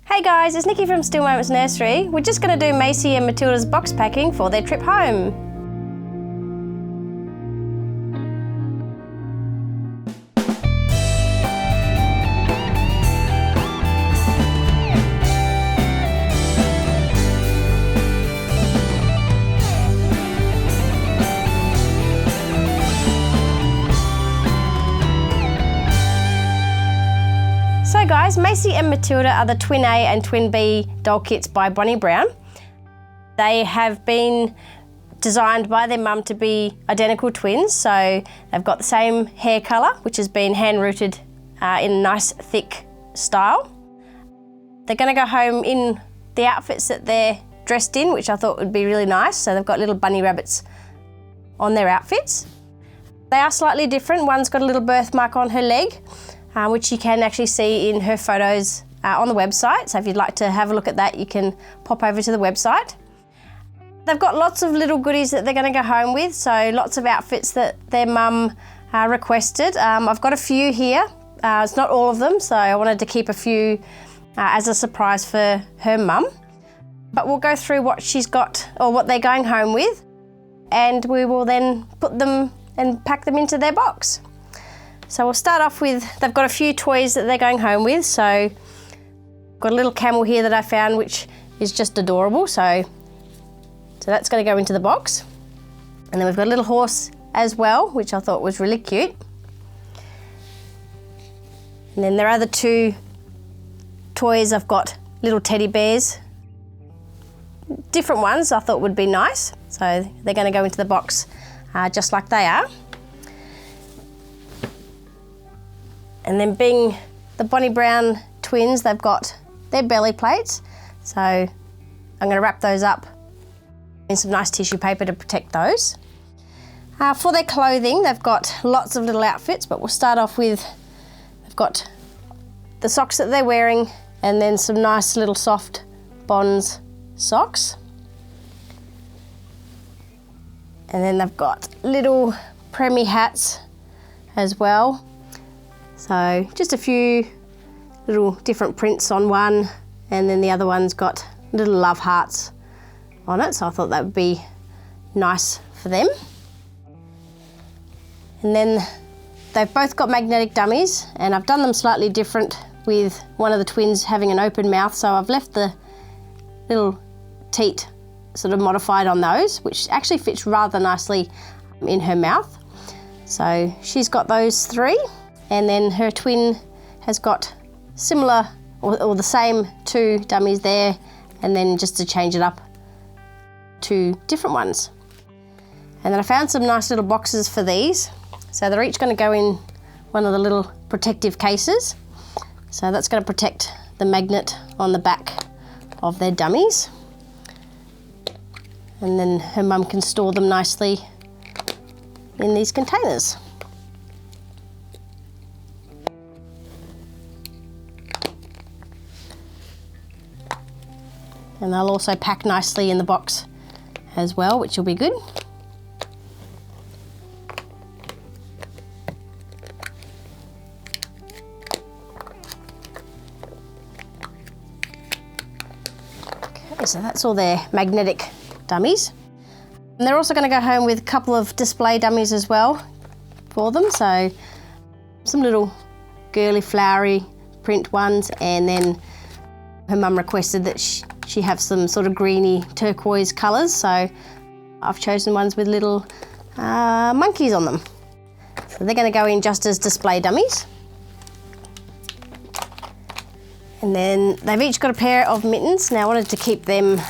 Hey guys, it's Nikki from Still Moments Nursery. We're just going to do Maisie and Matilda's box packing for their trip home. So guys, Maisie and Matilda are the Twin A and Twin B doll kits by Bonnie Brown. They have been designed by their mum to be identical twins, so they've got the same hair colour, which has been hand-rooted in a nice thick style. They're going to go home in the outfits that they're dressed in, which I thought would be really nice. So they've got little bunny rabbits on their outfits. They are slightly different. One's got a little birthmark on her leg, which you can actually see in her photos on the website. So if you'd like to have a look at that, you can pop over to the website. They've got lots of little goodies that they're going to go home with, so lots of outfits that their mum requested. I've got a few here. It's not all of them, so I wanted to keep a few as a surprise for her mum. But we'll go through what she's got, or what they're going home with, and we will then put them and pack them into their box. So we'll start off with, they've got a few toys that they're going home with. So I've got a little camel here that I found, which is just adorable. So that's going to go into the box. And then we've got a little horse as well, which I thought was really cute. And then there are the two toys. I've got little teddy bears, different ones I thought would be nice. So they're going to go into the box just like they are. And then being the Bonnie Brown twins, they've got their belly plates. So I'm going to wrap those up in some nice tissue paper to protect those. For their clothing, they've got lots of little outfits, but we'll start off with, they've got the socks that they're wearing and then some nice little soft Bonds socks. And then they've got little preemie hats as well. So just a few little different prints on one, and then the other one's got little love hearts on it, so I thought that would be nice for them. And then they've both got magnetic dummies, and I've done them slightly different with one of the twins having an open mouth, so I've left the little teat sort of modified on those, which actually fits rather nicely in her mouth. So she's got those three. And then her twin has got similar or the same two dummies there, and then just to change it up, two different ones. And then I found some nice little boxes for these. So they're each going to go in one of the little protective cases. So that's going to protect the magnet on the back of their dummies. And then her mum can store them nicely in these containers. And they'll also pack nicely in the box as well, which will be good. Okay, so that's all their magnetic dummies. And they're also going to go home with a couple of display dummies as well for them. So some little girly flowery print ones, and then her mum requested that she have some sort of greeny turquoise colours, so I've chosen ones with little monkeys on them. So they're going to go in just as display dummies. And then they've each got a pair of mittens. Now I wanted to keep them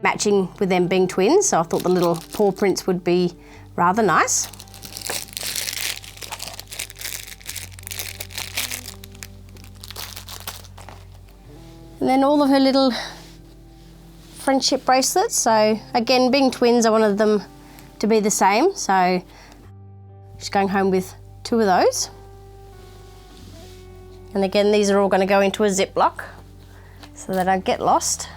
matching with them being twins, so I thought the little paw prints would be rather nice. And then all of her little friendship bracelets. So again, being twins, I wanted them to be the same. So she's going home with two of those. And again, these are all going to go into a Ziploc so they don't get lost.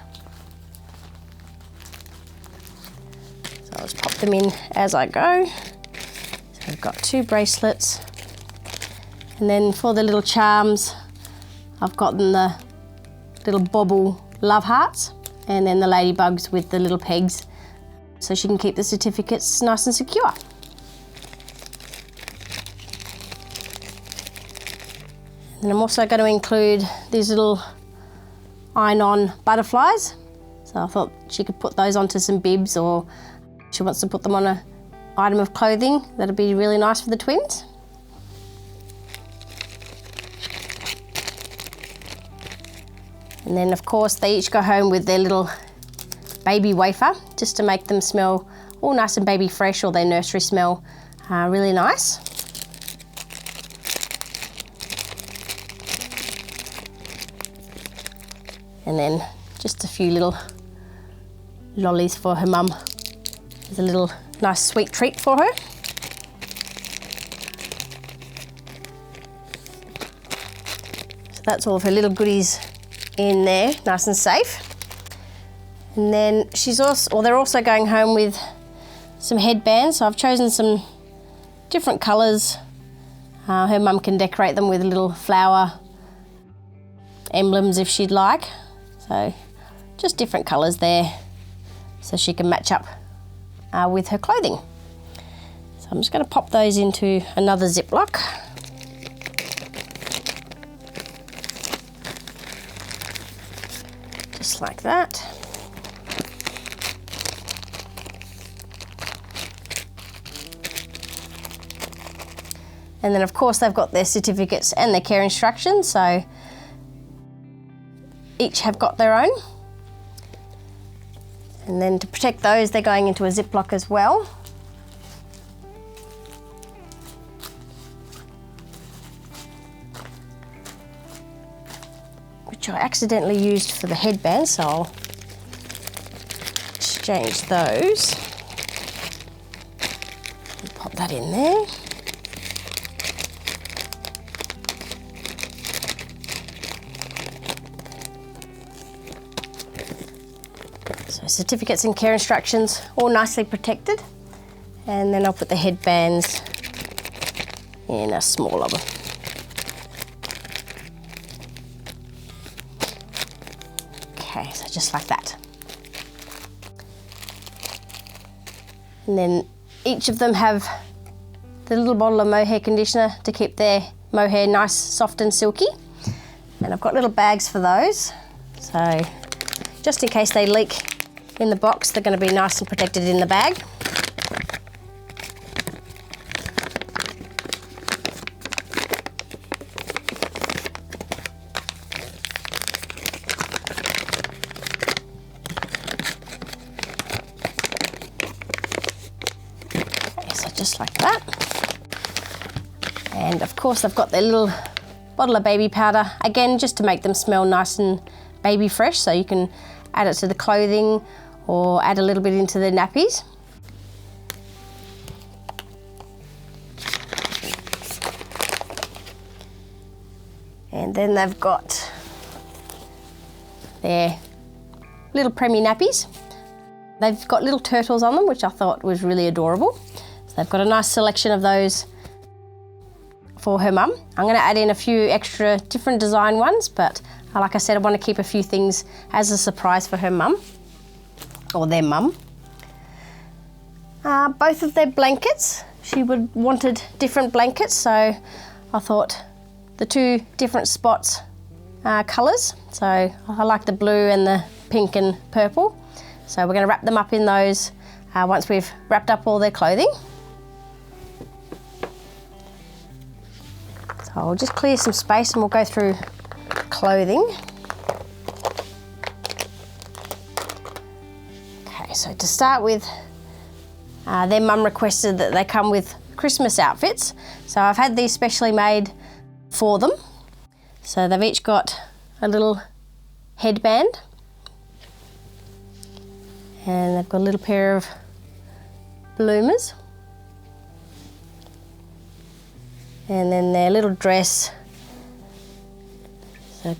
So I'll just pop them in as I go. So I've got two bracelets. And then for the little charms, I've gotten the little bobble love hearts, and then the ladybugs with the little pegs, so she can keep the certificates nice and secure. And I'm also going to include these little iron-on butterflies. So I thought she could put those onto some bibs, or she wants to put them on an item of clothing. That'd be really nice for the twins. And then of course they each go home with their little baby wafer, just to make them smell all nice and baby fresh, or their nursery smell really nice. And then just a few little lollies for her mum. There's a little nice sweet treat for her. So that's all of her little goodies in there, nice and safe. And then they're also going home with some headbands. So I've chosen some different colours. Her mum can decorate them with little flower emblems if she'd like. So just different colours there, so she can match up with her clothing. So I'm just going to pop those into another Ziploc. Just like that. And then of course they've got their certificates and their care instructions, so each have got their own. And then to protect those, they're going into a Ziploc as well. Which I accidentally used for the headband, so I'll exchange those. And pop that in there. So certificates and care instructions all nicely protected. And then I'll put the headbands in a smaller one. Okay, so just like that. And then each of them have the little bottle of mohair conditioner to keep their mohair nice, soft and silky. And I've got little bags for those. So just in case they leak in the box, they're going to be nice and protected in the bag. Okay, so just like that. And of course I've got their little bottle of baby powder, again just to make them smell nice and baby fresh, so you can add it to the clothing or add a little bit into the nappies. And then they've got their little preemie nappies. They've got little turtles on them, which I thought was really adorable. So they've got a nice selection of those for her mum. I'm going to add in a few extra different design ones, but like I said, I want to keep a few things as a surprise for her mum, or their mum. Both of their blankets, she wanted different blankets, so I thought the two different spots colours. So I like the blue and the pink and purple. So we're going to wrap them up in those once we've wrapped up all their clothing. So I'll just clear some space and we'll go through clothing. Okay, so to start with, their mum requested that they come with Christmas outfits. So I've had these specially made for them. So they've each got a little headband, and they've got a little pair of bloomers, and then their little dress, so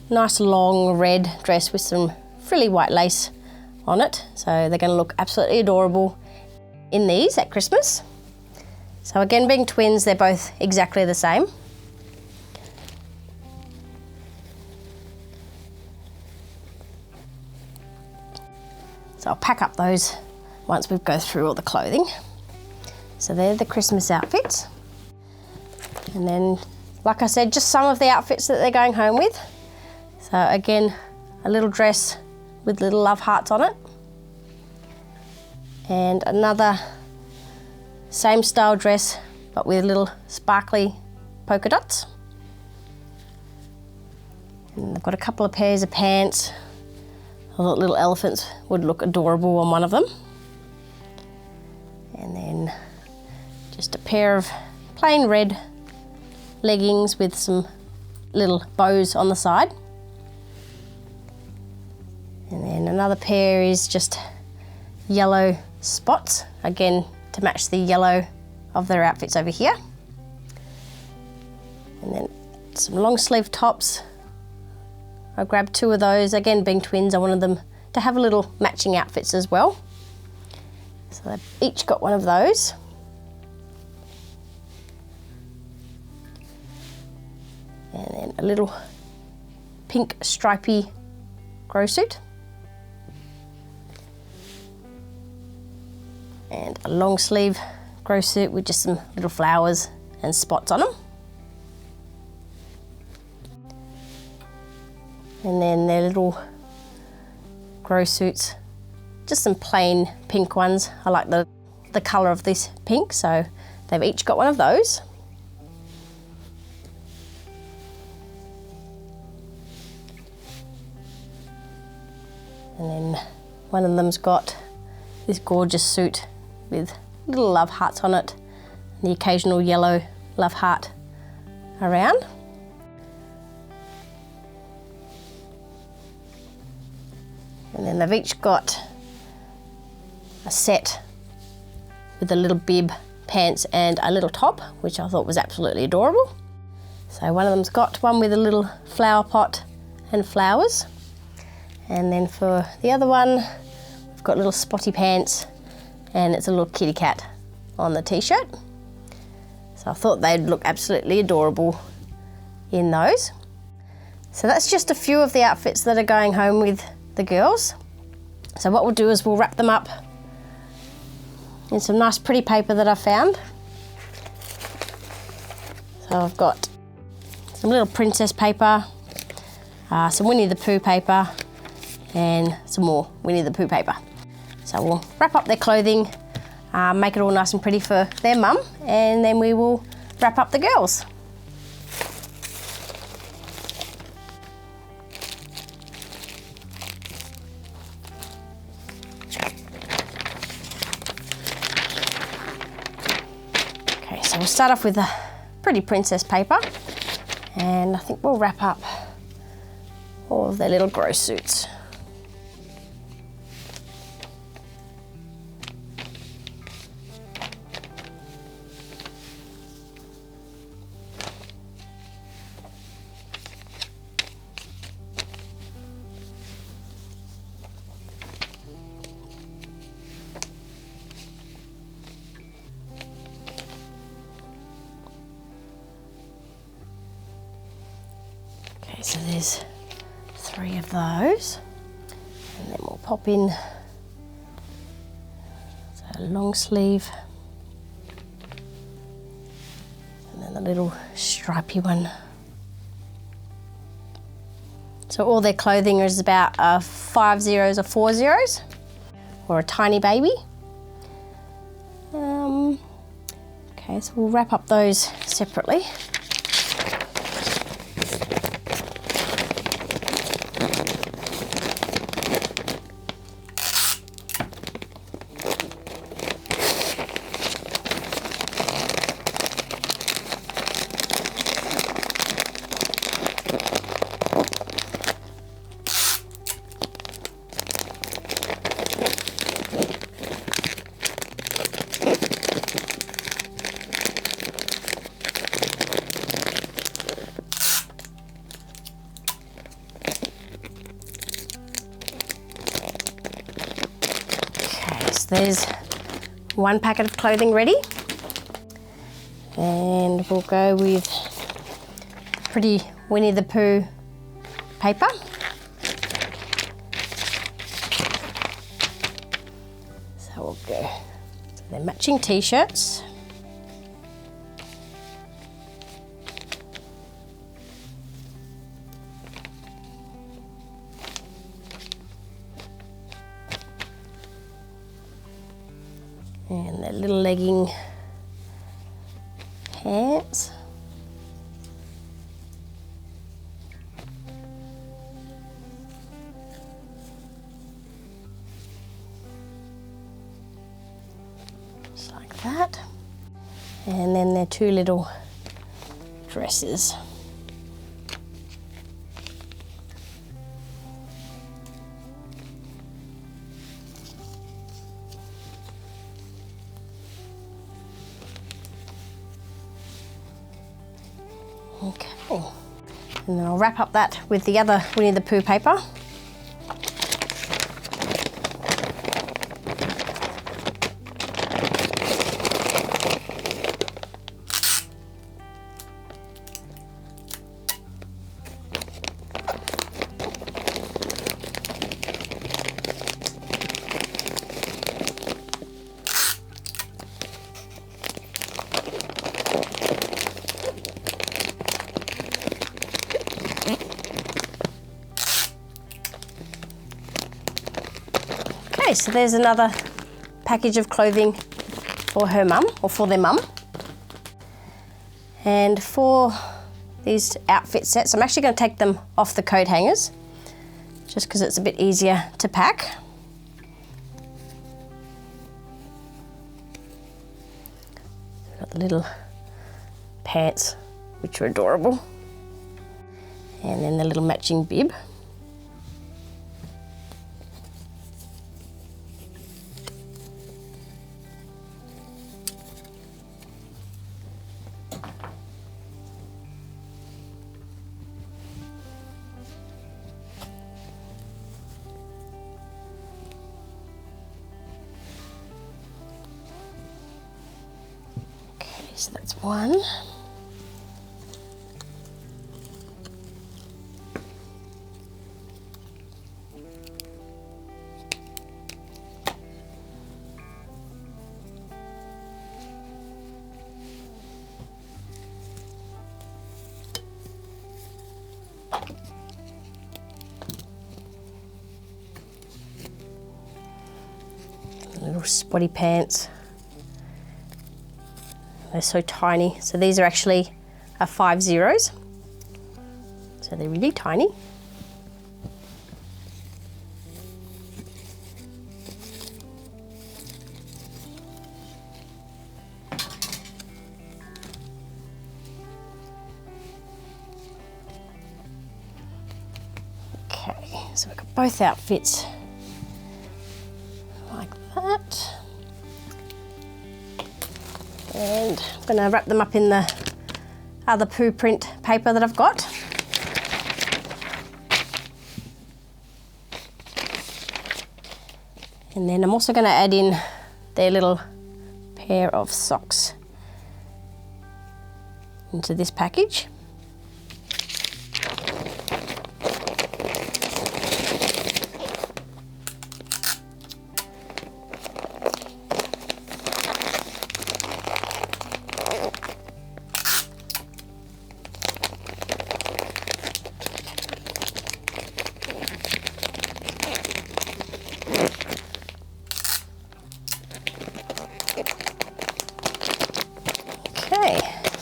nice long red dress with some frilly white lace on it. So they're going to look absolutely adorable in these at Christmas. So again, being twins, they're both exactly the same. So I'll pack up those once we've go through all the clothing. So they're the Christmas outfits. And then, like I said, just some of the outfits that they're going home with. So again, a little dress with little love hearts on it. And another same style dress, but with little sparkly polka dots. And I've got a couple of pairs of pants. I thought little elephants would look adorable on one of them. And then just a pair of plain red leggings with some little bows on the side. And then another pair is just yellow spots, again to match the yellow of their outfits over here. And then some long sleeve tops. I grabbed 2 of those, again being twins, I wanted them to have a little matching outfits as well. So they've each got one of those. And then a little pink stripy grow suit. And a long sleeve grow suit with just some little flowers and spots on them. And then their little grow suits, just some plain pink ones. I like the colour of this pink, so they've each got one of those. And then one of them's got this gorgeous suit with little love hearts on it, and the occasional yellow love heart around. And then they've each got a set with a little bib, pants and a little top, which I thought was absolutely adorable. So one of them's got one with a little flower pot and flowers. And then for the other one, we've got little spotty pants and it's a little kitty cat on the t-shirt. So I thought they'd look absolutely adorable in those. So that's just a few of the outfits that are going home with the girls. So what we'll do is we'll wrap them up in some nice pretty paper that I found. So I've got some little princess paper, some Winnie the Pooh paper, and some more Winnie the Pooh paper. So we'll wrap up their clothing, make it all nice and pretty for their mum, and then we will wrap up the girls. Okay, so we'll start off with a pretty princess paper, and I think we'll wrap up all of their little grow suits. Okay, so there's 3 of those, and then we'll pop in a long sleeve, and then the little stripy one. So all their clothing is about 5 zeros or 4 zeros, or a tiny baby. Okay, so we'll wrap up those separately. There's 1 packet of clothing ready, and we'll go with pretty Winnie the Pooh paper. go. So they're matching t-shirts. And their little legging pants. Just like that. And then their two little dresses. Okay, and then I'll wrap up that with the other Winnie the Pooh paper. Okay, so there's another package of clothing for her mum, or for their mum. And for these outfit sets, I'm actually going to take them off the coat hangers, just because it's a bit easier to pack. Got the little pants, which are adorable. And then the little matching bib. So that's one. Little spotty pants. They're so tiny. So these are actually 5 zeros. So they're really tiny. Okay, so we've got both outfits like that. And I'm going to wrap them up in the other Pooh print paper that I've got. And then I'm also going to add in their little pair of socks into this package.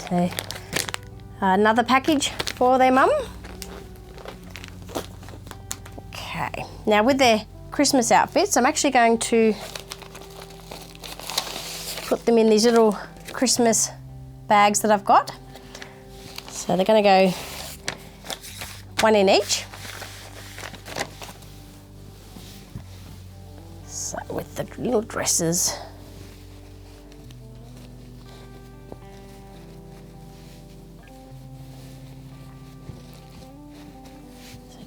So another package for their mum. Okay, now with their Christmas outfits, I'm actually going to put them in these little Christmas bags that I've got. So they're going to go one in each. So with the little dresses.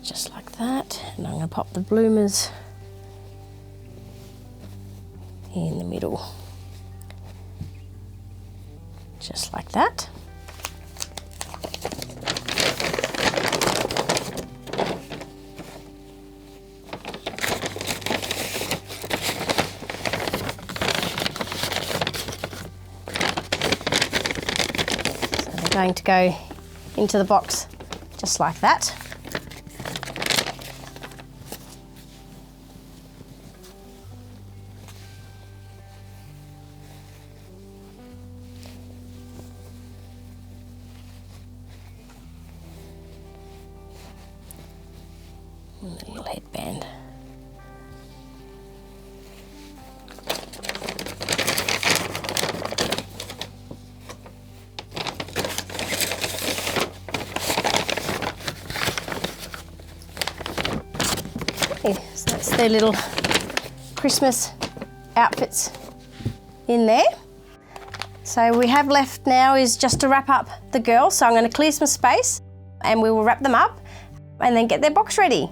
Just like that, and I'm going to pop the bloomers in the middle, just like that. going to go into the box just like that. And a little headband. So that's their little Christmas outfits in there. So we have left now is just to wrap up the girls. So I'm going to clear some space and we will wrap them up and then get their box ready.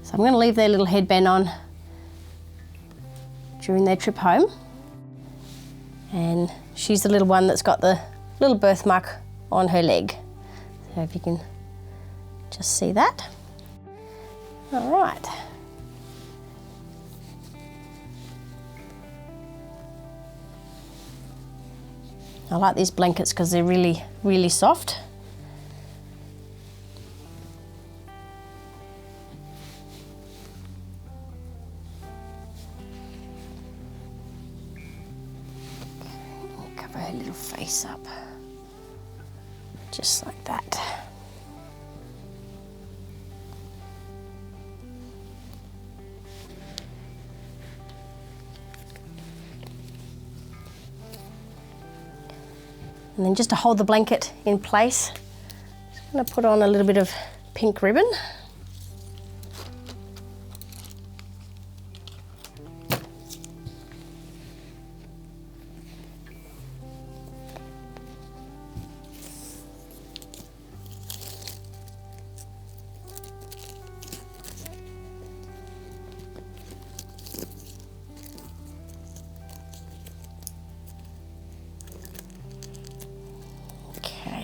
So I'm going to leave their little headband on during their trip home. And she's the little one that's got the little birthmark on her leg. So if you can just see that. All right. I like these blankets because they're really, really soft. Her little face up, just like that. And then just to hold the blanket in place, I'm just going to put on a little bit of pink ribbon.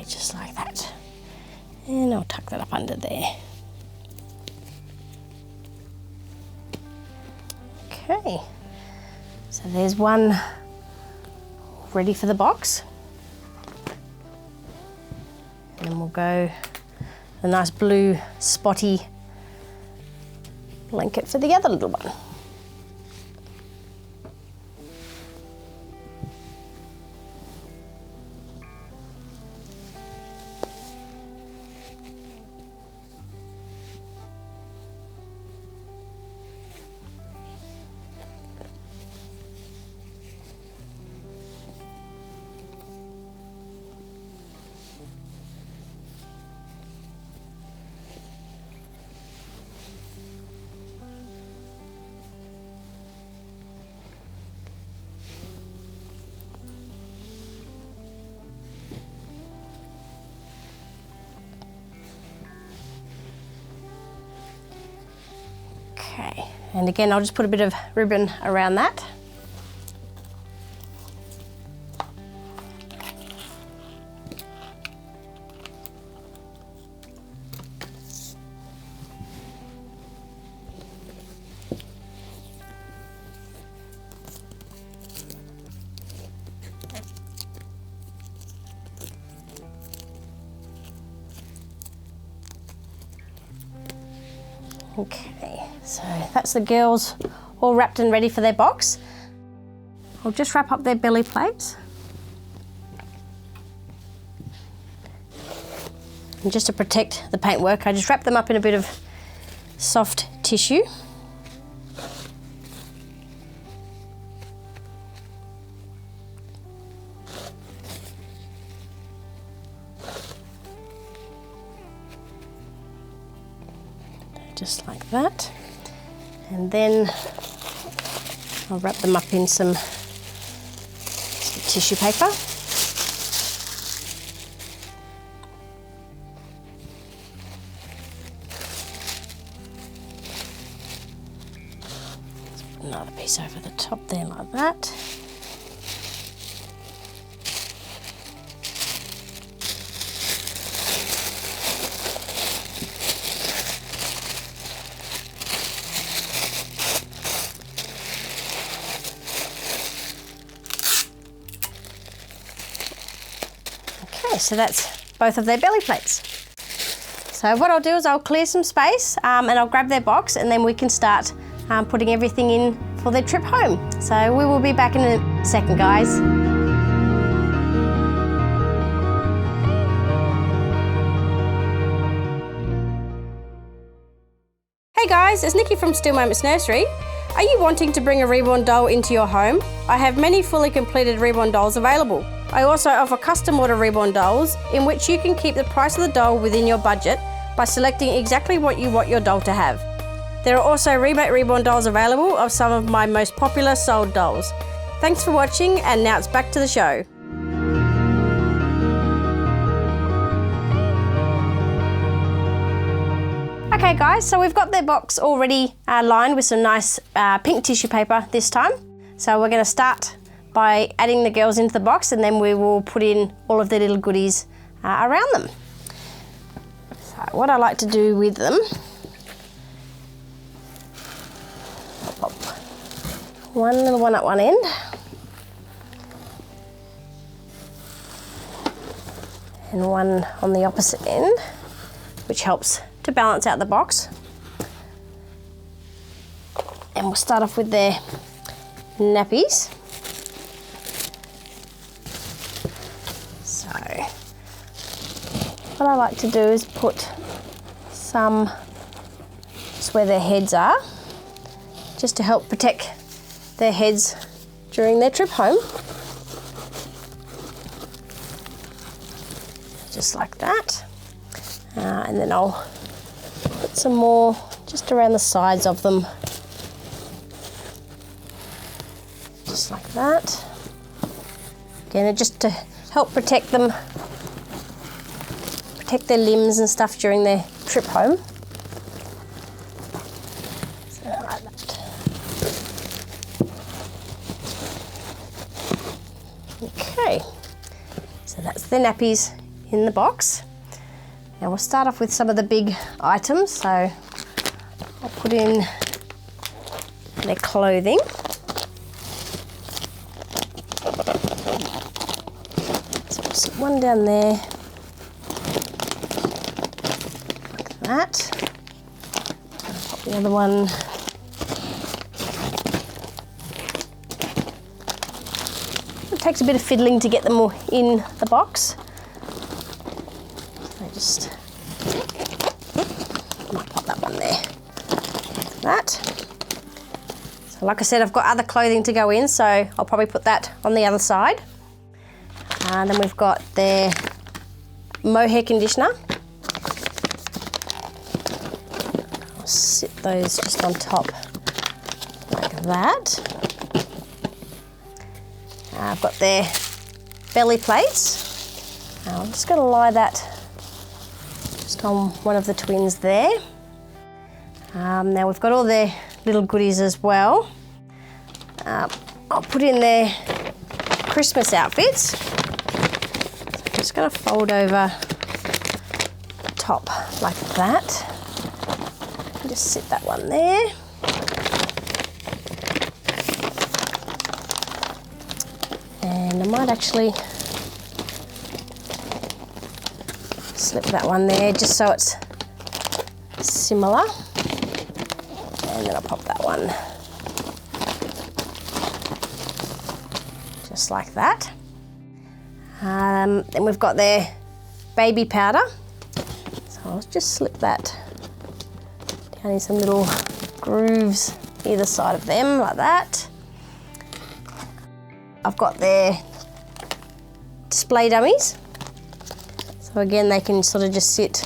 Just like that. And I'll tuck that up under there. Okay, so there's one ready for the box. And then we'll go a nice blue spotty blanket for the other little one. Okay, and again, I'll just put a bit of ribbon around that. Okay, so that's the girls all wrapped and ready for their box. I'll just wrap up their belly plates. And just to protect the paintwork, I just wrap them up in a bit of soft tissue. Just like that. And then I'll wrap them up in some tissue paper. Another piece over the top there like that. Okay, so that's both of their belly plates. So what I'll do is I'll clear some space and I'll grab their box, and then we can start putting everything in for their trip home. So we will be back in a second, guys. Hey guys, it's Nikki from Still Moments Nursery. Are you wanting to bring a reborn doll into your home? I have many fully completed reborn dolls available. I also offer custom order reborn dolls in which you can keep the price of the doll within your budget by selecting exactly what you want your doll to have. There are also rebate reborn dolls available of some of my most popular sold dolls. Thanks for watching, and now it's back to the show. Okay guys, so we've got their box already lined with some nice pink tissue paper this time. So we're going to start by adding the girls into the box, and then we will put in all of their little goodies around them. So what I like to do with them, one little one at one end, and one on the opposite end, which helps to balance out the box. And we'll start off with their nappies. So what I like to do is put some just where their heads are, just to help protect their heads during their trip home. Just like that. And then I'll put some more just around the sides of them. Just like that. Again, just to help protect them, protect their limbs and stuff during their trip home. So like that. Okay, so that's the nappies in the box. Now we'll start off with some of the big items. So I'll put in their clothing. So we'll stick one down there, like that. I'll pop the other one It takes a bit of fiddling to get them all in the box. So just might pop that one there, like that. So like I said, I've got other clothing to go in, so I'll probably put that on the other side. And then we've got their mohair conditioner. I'll sit those just on top like that. I've got their belly plates. I'm just going to lie that just on one of the twins there. Now we've got all their little goodies as well. I'll put in their Christmas outfits. So I'm just going to fold over the top like that. And just sit that one there. And I might actually slip that one there just so it's similar. And then I'll pop that one just like that. Then we've got their baby powder. So I'll just slip that down in some little grooves either side of them like that. I've got their display dummies. So again, they can sort of just sit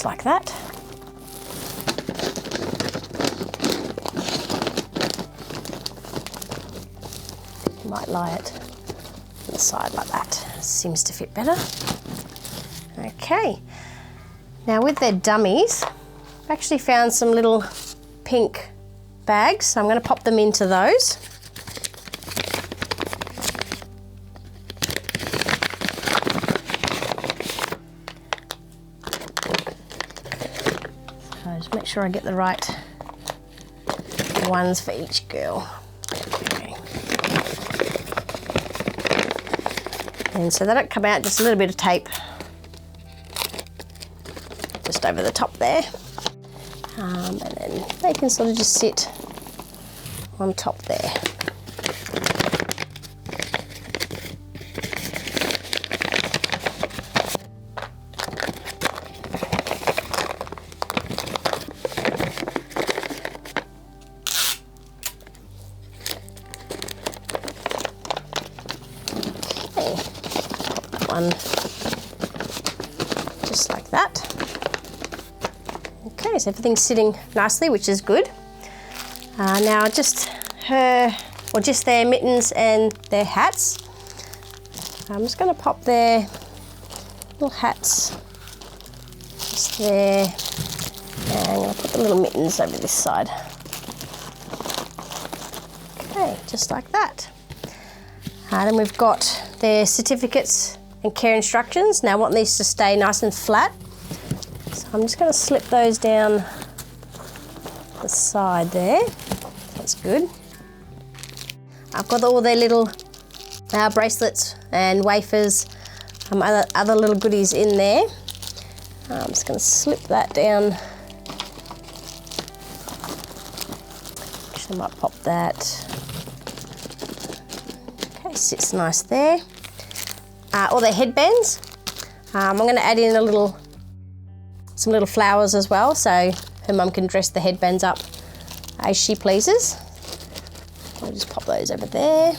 just like that. You might lie it on the side like that. Seems to fit better. Okay. Now with their dummies, I've actually found some little pink bags, so I'm going to pop them into those. So just make sure I get the right ones for each girl. Okay. And so they don't come out, just a little bit of tape just over the top there. And then they can sort of just sit on top there. Okay, pop one just like that. Okay, so everything's sitting nicely, which is good. Now just just their mittens and their hats. I'm just going to pop their little hats just there, and I'm going to put the little mittens over this side. Okay, just like that. Then we've got their certificates and care instructions. Now I want these to stay nice and flat. So I'm just going to slip those down the side there. That's good. I've got all their little bracelets and wafers, other little goodies in there. I'm just going to slip that down. Actually, I might pop that. Okay, sits nice there. All their headbands. I'm going to add in some little flowers as well, so her mum can dress the headbands up as she pleases. I'll just pop those over there.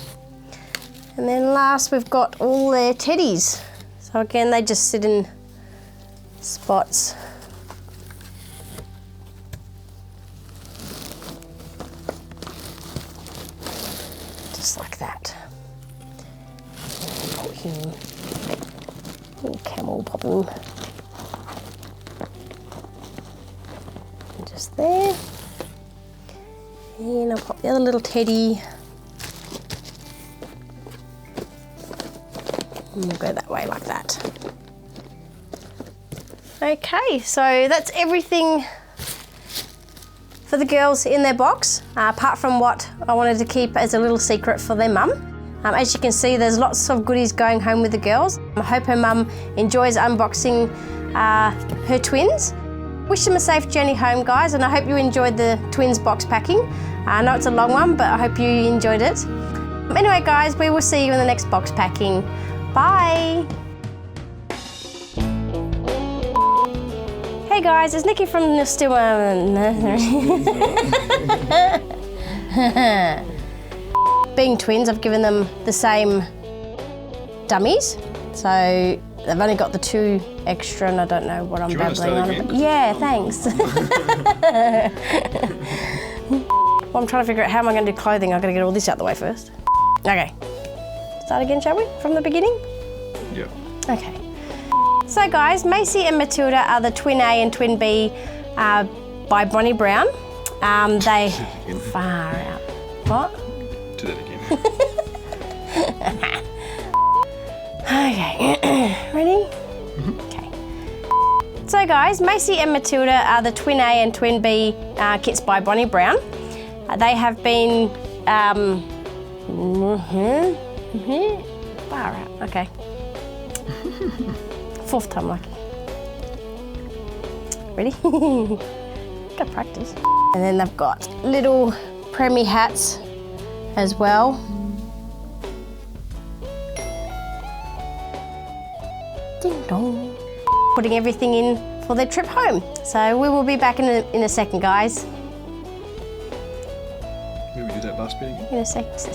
And then last, we've got all their teddies. So again, they just sit in spots. Just like that. Put him, little camel, pop him. And just there. And I'll pop the other little teddy. And we'll go that way like that. Okay, so that's everything for the girls in their box, apart from what I wanted to keep as a little secret for their mum. As you can see, there's lots of goodies going home with the girls. I hope her mum enjoys unboxing her twins. Wish them a safe journey home, guys, and I hope you enjoyed the twins box packing. I know it's a long one, but I hope you enjoyed it. Anyway, guys, we will see you in the next box packing. Bye! Hey guys, it's Nikki from Nursery. Being twins, I've given them the same dummies, so they've only got the 2 extra, and I don't know what I'm babbling on about. Yeah, thanks. Well, I'm trying to figure out how am I going to do clothing. I've got to get all this out the way first. Okay. Start again, shall we? From the beginning? Yeah. Okay. So guys, Maisie and Matilda are the twin A and twin B by Bonnie Brown. They far out. What? Do that again. Okay. Ready? Mm-hmm. Okay. So guys, Maisie and Matilda are the twin A and twin B kits by Bonnie Brown. They have been far out. Okay. 4th time lucky. Ready? Got practice. And then they've got little preemie hats as well. Ding dong. Putting everything in for their trip home. So we will be back in a second, guys. Maybe we did that last bit again. In a second. Is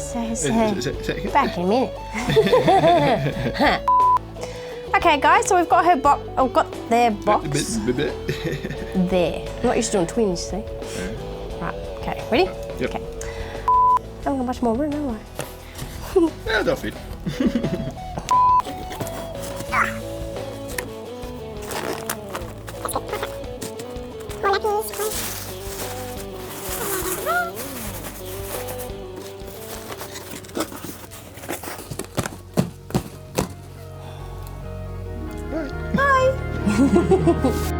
that Back in a minute. Okay, guys, so we've got her box. Oh, we've got their box. There. I'm not used to doing twins, see? Right, okay, ready? Yep. Okay. I haven't got much more room, have I? Yeah, they'll fit. Bye.